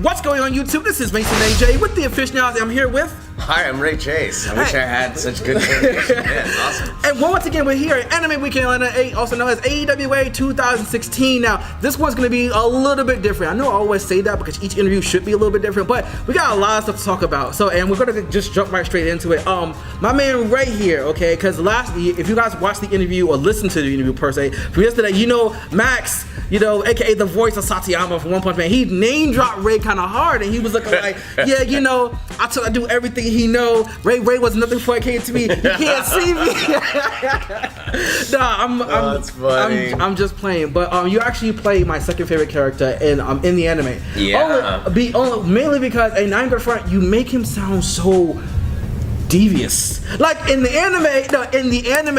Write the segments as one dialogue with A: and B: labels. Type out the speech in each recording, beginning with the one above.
A: What's going on YouTube? This is Mason AJ with the Aficionados. I'm here with...
B: Hi, I'm Ray Chase. I wish I had such good coordination. Man, awesome.
A: And once again, we're here at Anime Weekend Atlanta 8, also known as AEWA 2016. Now, this one's going to be a little bit different. I know I always say that because each interview should be a little bit different, but we got a lot of stuff to talk about. So, and we're going to just jump right straight into it. My man Ray here, okay, because if you guys watched the interview or listened to the interview per se, from yesterday, you know Max, you know, aka the voice of Satayama from One Punch Man, he name dropped Ray kind of hard, and he was looking like, yeah, you know, I do everything he know. Ray was nothing before it came to me. He can't see me. I'm just playing. But you actually play my second favorite character in the anime.
B: Yeah.
A: Mainly because, and I'm gonna front, you make him sound so devious. Like in the anime,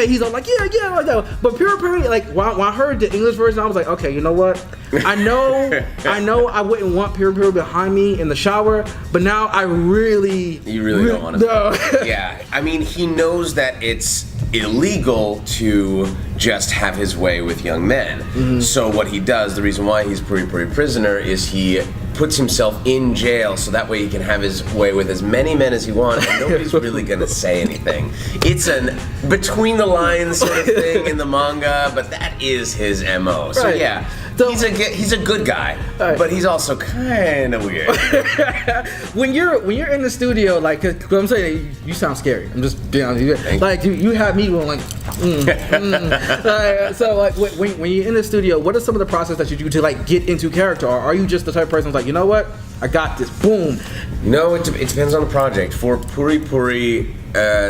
A: he's all like, yeah, like that. But Puri Puri, like when I heard the English version, I was like, okay, you know what? I know I wouldn't want Puri Puri behind me in the shower, but now I really
B: don't want to. Yeah, I mean, he knows that it's illegal to just have his way with young men. Mm-hmm. So what he does, the reason why he's Puri Puri Prisoner, is he puts himself in jail so that way he can have his way with as many men as he wants, and nobody's really gonna say anything. It's an between the lines sort of thing in the manga, but that is his MO. So right. Yeah, so, he's a good guy, right, but he's also kind of weird.
A: when you're in the studio, like, cause I'm saying, you sound scary. I'm just being honest. Like you have me going like, so like when you're in the studio, what are some of the process that you do to like get into character, or are you just the type of person who's like, you know what, I got this, boom?
B: No, it depends on the project. For Puri Puri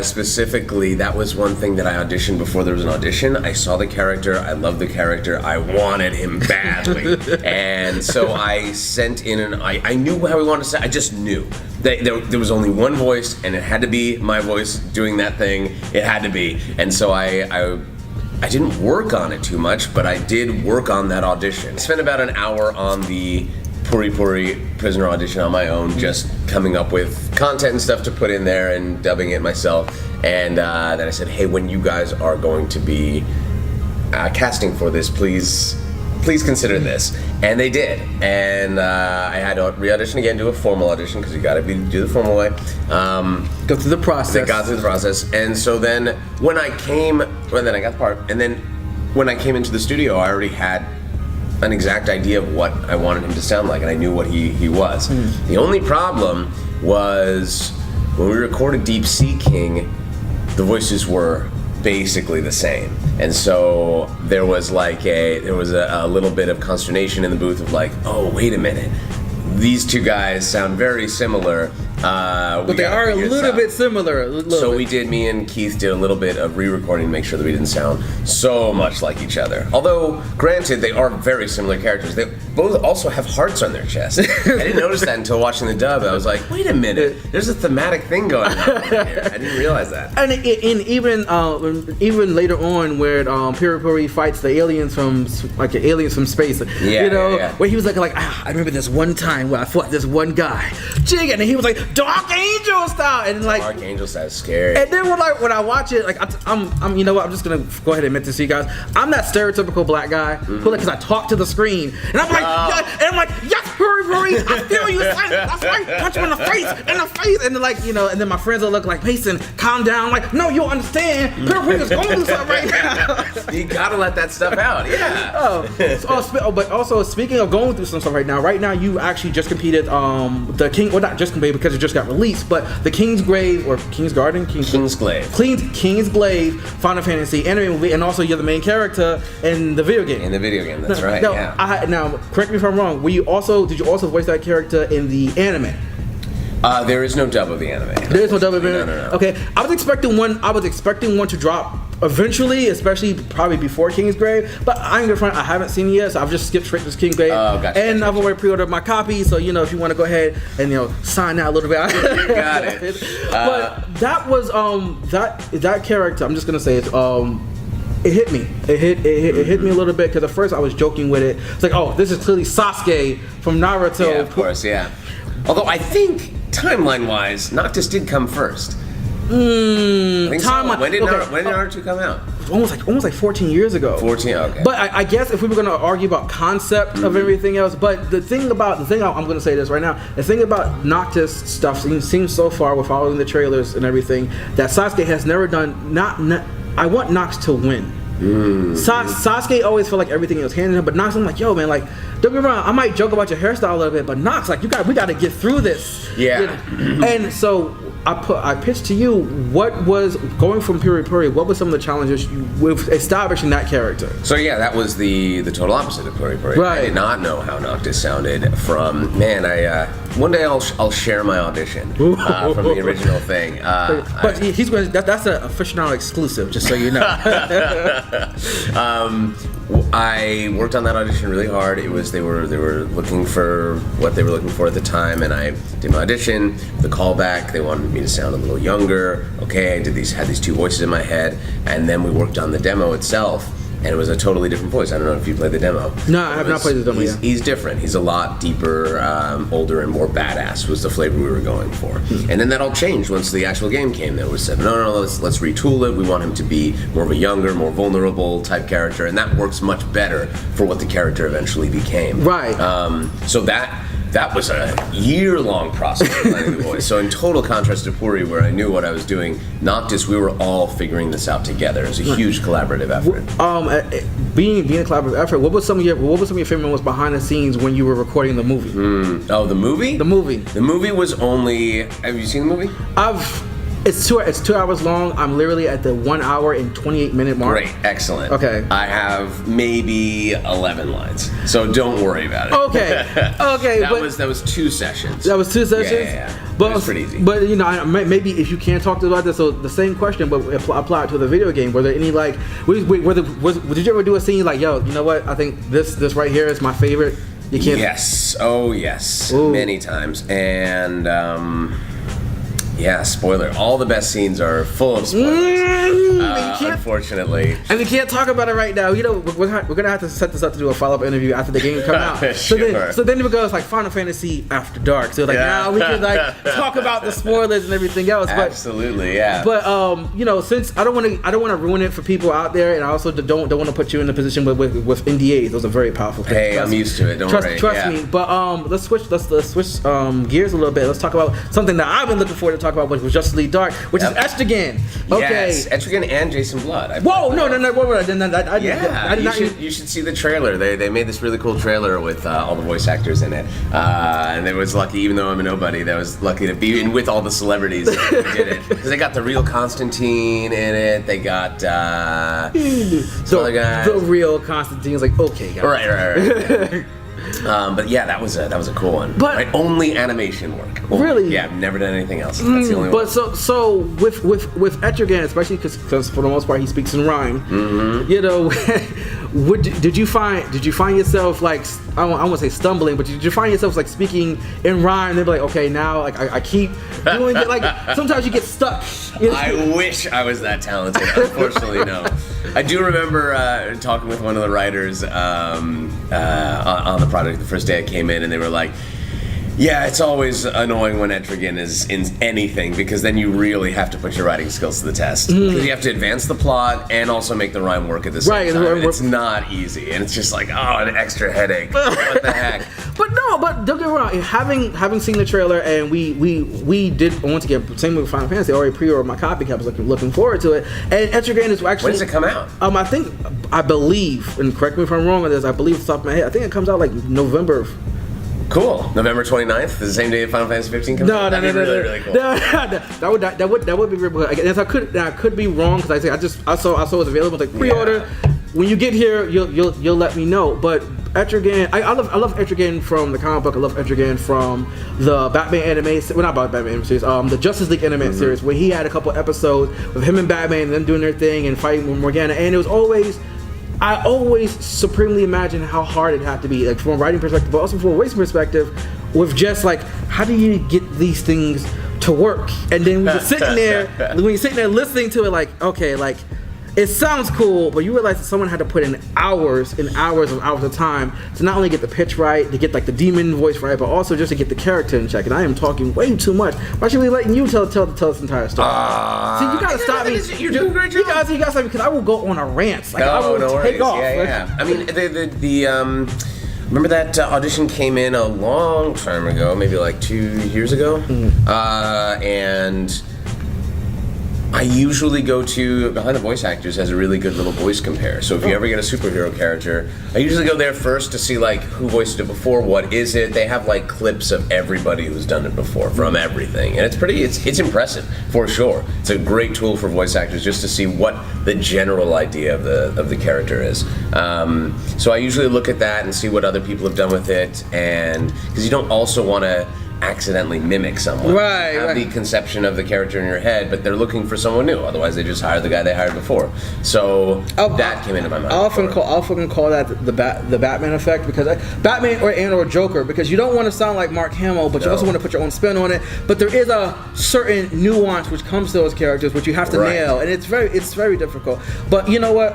B: specifically, that was one thing that I auditioned before there was an audition. I saw the character, I loved the character, I wanted him badly, and so I sent in I knew how we wanted to say. I just knew that there was only one voice, and it had to be my voice doing that thing. It had to be, and so I didn't work on it too much, but I did work on that audition. I spent about an hour on the Puri Puri Prisoner audition on my own, just coming up with content and stuff to put in there and dubbing it myself. And then I said, hey, when you guys are going to be casting for this, please consider this. And they did. And I had to re-audition again, do a formal audition, because you gotta do the formal way.
A: Go through the process.
B: They got through the process. And so then then I got the part. And then when I came into the studio, I already had an exact idea of what I wanted him to sound like, and I knew what he was. The only problem was when we recorded Deep Sea King, the voices were basically the same, and so there was a little bit of consternation in the booth of like, oh, wait a minute, these two guys sound very similar.
A: But they are a little bit similar.
B: Me and Keith did a little bit of re-recording to make sure that we didn't sound so much like each other. Although, granted, they are very similar characters. They both also have hearts on their chest. I didn't notice that until watching the dub. I was like, wait a minute, there's a thematic thing going on here. I didn't realize that.
A: And even later on, where Puri Puri fights the aliens from space, where he was like, I remember this one time where I fought this one guy, Jig, and he was like, Dark Angel style, and like
B: Dark Angel style is scary.
A: And then when I watch it, like I'm you know what, I'm just gonna go ahead and admit this to you guys. I'm that stereotypical black guy who, like, cause I talk to the screen, and I'm like, yes, Puri Puri, I feel you. That's right, punch him in the face, and then like, you know, and then my friends will look like, Mason, calm down. I'm like, no, you'll understand. Puri Puri is going through something right now.
B: You gotta let that stuff out. Yeah.
A: But also speaking of going through some stuff right now, you actually just competed the King, well, not just competed because it just got released, but the Kingsglaive or Kingsglaive Final Fantasy anime movie, and also you're the main character in the video game.
B: That's right.
A: Now, correct me if I'm wrong. Did you also voice that character in the anime?
B: There is no dub of the anime.
A: There is no dub of the anime?
B: No.
A: Okay. I was expecting one to drop eventually, especially probably before Kingsglaive, but I ain't gonna front, I haven't seen it yet, so I've just skipped straight to Kingsglaive.
B: Oh, gotcha.
A: And I've already pre-ordered my copy, so you know, if you want to go ahead and, you know, sign out a little bit.
B: You got it.
A: But that was that character, I'm just gonna say it hit me. It hit me a little bit, because at first I was joking with it. It's like, oh, this is clearly Sasuke from Naruto.
B: Yeah, of course, yeah. Although I think timeline-wise, Noctis did come first.
A: When
B: did Naruto come out?
A: almost like 14 years ago.
B: 14, okay.
A: But I guess if we were going to argue about concept of everything else, but the thing I'm going to say this right now, the thing about Noctis stuff seems so far with following the trailers and everything that Sasuke has never done. I want Nox to win. Sasuke always felt like everything was handed him, but Nox, I'm like, yo, man, like, don't get me wrong, I might joke about your hairstyle a little bit, but Nox, like, we got to get through this.
B: Yeah.
A: And so I pitched to you, what was going from Puri Puri? What were some of the challenges with establishing that character?
B: So yeah, that was the total opposite of Puri Puri.
A: Right.
B: I did not know how Noctis sounded from. Man, one day I'll share my audition from the original thing.
A: But he's going. That's an Aficionado exclusive, just so you know.
B: I worked on that audition really hard. It was they were looking for what they were looking for at the time, and I did my audition. The callback, they wanted me to sound a little younger. Okay, I had these two voices in my head, and then we worked on the demo itself, and it was a totally different voice. I don't know if you played the demo.
A: No, I have not played the demo yet.
B: He's different. He's a lot deeper, older, and more badass was the flavor we were going for. And then that all changed once the actual game came. There was said, no, let's retool it. We want him to be more of a younger, more vulnerable type character, and that works much better for what the character eventually became.
A: Right.
B: So that was a year-long process of finding the voice. So in total contrast to Puri, where I knew what I was doing, Noctis, we were all figuring this out together. It was a huge collaborative effort.
A: Being a collaborative effort, what was some of your favorite moments behind the scenes when you were recording the movie?
B: Oh, the movie?
A: The movie.
B: The movie was only. Have you seen the movie?
A: It's 2 hours long. I'm literally at the 1 hour and 28-minute mark.
B: Great, excellent.
A: Okay.
B: I have maybe 11 lines, so don't worry about it.
A: Okay.
B: That was 2 sessions.
A: That was 2 sessions.
B: Yeah.
A: But
B: it was pretty easy.
A: But maybe if you can't talk about this, so the same question, but apply it to the video game. Were there any like? Did you ever do a scene like, yo, you know what? I think this right here is my favorite. You can't.
B: Yes. Oh yes.
A: Ooh.
B: Many times. And yeah, spoiler. All the best scenes are full of spoilers. Unfortunately.
A: And we can't talk about it right now. You know, we're gonna have to set this up to do a follow-up interview after the game comes out.
B: Sure.
A: So then it goes like Final Fantasy After Dark. So like now we can like talk about the spoilers and everything else.
B: Absolutely, yeah.
A: But since I don't want to ruin it for people out there, and I also don't want to put you in a position with NDAs. Those are very powerful things.
B: Hey, I'm used to it. Don't worry.
A: Trust me. But let's switch gears a little bit. Let's talk about something that I've been looking forward to talk about, which was Justice League Dark, which is Entrigan. Okay.
B: Yes, Entrigan and Jason Blood.
A: Whoa, no.
B: You should see the trailer. They made this really cool trailer with all the voice actors in it, and it was lucky. Even though I'm a nobody, that was lucky to be in with all the celebrities who did it. Because they got the real Constantine in it. They got some other guys.
A: The real Constantine is like, okay, guys.
B: Right. But yeah, that was a cool one.
A: But
B: my only animation work.
A: Really?
B: Yeah, I've never done anything else. That's the only one.
A: But so with Entrigan, especially because for the most part he speaks in rhyme.
B: Mm-hmm.
A: You know, did you find yourself like I won't say stumbling, but did you find yourself like speaking in rhyme? And they'd be like, okay, now like I keep doing it. Like sometimes you get stuck. You know?
B: I wish I was that talented. Unfortunately, no. I do remember talking with one of the writers on the project the first day I came in, and they were like, yeah, it's always annoying when Entrigan is in anything, because then you really have to put your writing skills to the test. Because you have to advance the plot and also make the rhyme work at the same time. And it's not easy, and it's just like, an extra headache. What the heck?
A: But don't get me wrong. Having seen the trailer, and we did once again, same with Final Fantasy. I already pre-ordered my copy. I was looking forward to it. And Entrigan is actually.
B: When does it come out?
A: I believe, and correct me if I'm wrong on this. I believe off the top of my head, I think it comes out like November.
B: Cool. November 29th, the same day that Final Fantasy 15 comes out. That'd be really cool.
A: That would be really cool. I could be wrong, because I saw it was available. Like pre-order. Yeah. When you get here, you'll let me know. But Entrigan, I love Entrigan from the comic book. I love Entrigan from the Batman anime. Well, not Batman anime series. The Justice League anime series, where he had a couple episodes with him and Batman, and them doing their thing and fighting with Morgana. And it was always. I always supremely imagine how hard it had to be, like from a writing perspective, but also from a racing perspective, with just like, how do you get these things to work? And then when you're sitting there listening to it, like, okay, like, it sounds cool, but you realize that someone had to put in hours and hours of time to not only get the pitch right, to get like the demon voice right, but also just to get the character in check. And I am talking way too much. Why should we letting you tell this entire story? See, you gotta stop me.
B: You're doing a great job.
A: You gotta stop me because I will go on a rant. Like I will take off.
B: Yeah. I mean, remember that audition came in a long time ago, maybe like 2 years ago, and I usually go to Behind the Voice Actors has a really good little voice compare. So if you ever get a superhero character, I usually go there first to see like who voiced it before, what is it. They have like clips of everybody who's done it before from everything, and it's impressive for sure. It's a great tool for voice actors just to see what the general idea of the character is. So I usually look at that and see what other people have done with it, and because you don't also want to accidentally mimic someone. Have the conception of the character in your head, but they're looking for someone new. Otherwise, they just hire the guy they hired before. So that came into my mind.
A: I often call that the Batman effect, because Batman or Joker, because you don't want to sound like Mark Hamill, but you also want to put your own spin on it. But there is a certain nuance which comes to those characters, which you have to nail, and it's very difficult. But you know what?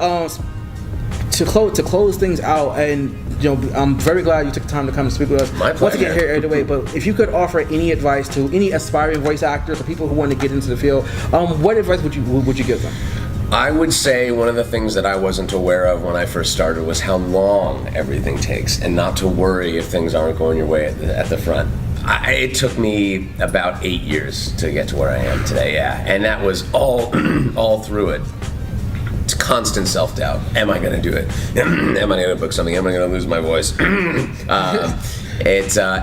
A: To close things out, and I'm very glad you took the time to come and speak with us.
B: My pleasure.
A: Once again, here anyway. But if you could offer any advice to any aspiring voice actors or people who want to get into the field, what advice would you give them?
B: I would say one of the things that I wasn't aware of when I first started was how long everything takes, and not to worry if things aren't going your way at the front. It took me about 8 years to get to where I am today. Yeah, and that was all through it. It's constant self-doubt. Am I going to do it? Am I going to book something? Am I going to lose my voice?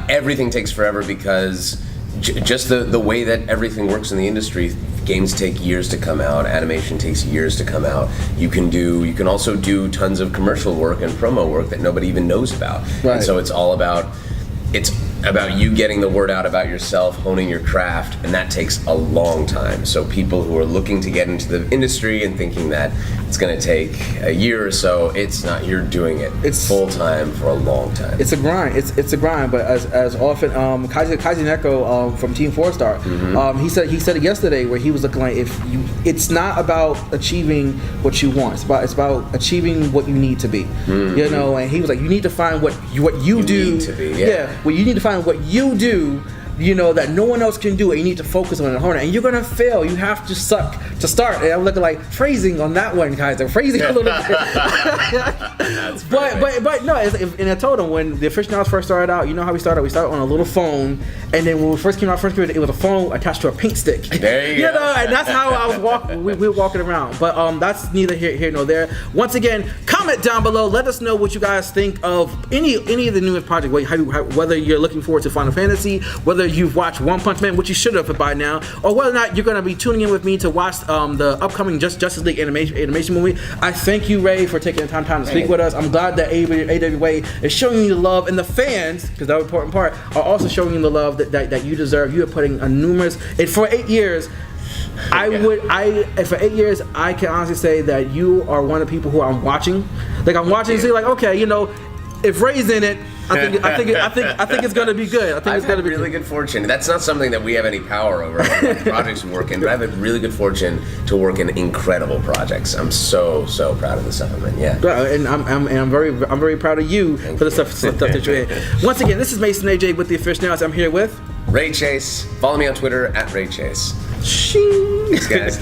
B: Everything takes forever because just the way that everything works in the industry. Games take years to come out. Animation takes years to come out. You can also do tons of commercial work and promo work that nobody even knows about. Right. And so it's about you getting the word out about yourself, honing your craft, and that takes a long time. So people who are looking to get into the industry and thinking that it's going to take a year or so, it's not. You're doing it. It's full time for a long time.
A: It's a grind. It's a grind. But as often, Kaiji Neko from Team 4-Star, he said it yesterday where he was looking like it's not about achieving what you want. It's about achieving what you need to be. Mm-hmm. And he was like, you need to find what you do.
B: Need to be,
A: well, you need to find what you do, that no one else can do, and you need to focus on it harder. And you're gonna fail. You have to suck to start. And I'm looking like phrasing on that one, guys. I'm phrasing a little bit. but no. And I told him when the Aficionados first started out, you know how we started? We started on a little phone, and then when we first came out, it was a phone attached to a paint stick.
B: There you go.
A: And that's how I was walking. We were walking around. But that's neither here nor there. Once again, comment down below. Let us know what you guys think of any of the newest projects. Whether you're looking forward to Final Fantasy, whether you've watched One Punch Man, which you should have by now, or whether or not you're going to be tuning in with me to watch the upcoming Justice League animation movie. I thank you, Ray, for taking the time to speak with us. I'm glad that AWA is showing you the love, and the fans, because that's the important part, are also showing you the love that you deserve. You are putting a numerous, and for 8 years, for 8 years, I can honestly say that you are one of the people who I'm watching. Like I'm watching to see, like, okay, if Ray's in it, I think it's gonna be good.
B: I've had really good fortune. That's not something that we have any power over. Projects we work in, but I've had really good fortune to work in incredible projects. I'm so proud of the stuff I'm in. Yeah,
A: and I'm very proud of you for the stuff that you're in. Once again, this is Mason AJ with the Aficionados. I'm here with
B: Ray Chxldz. Follow me on Twitter @RayChase.
A: Thanks,
B: guys.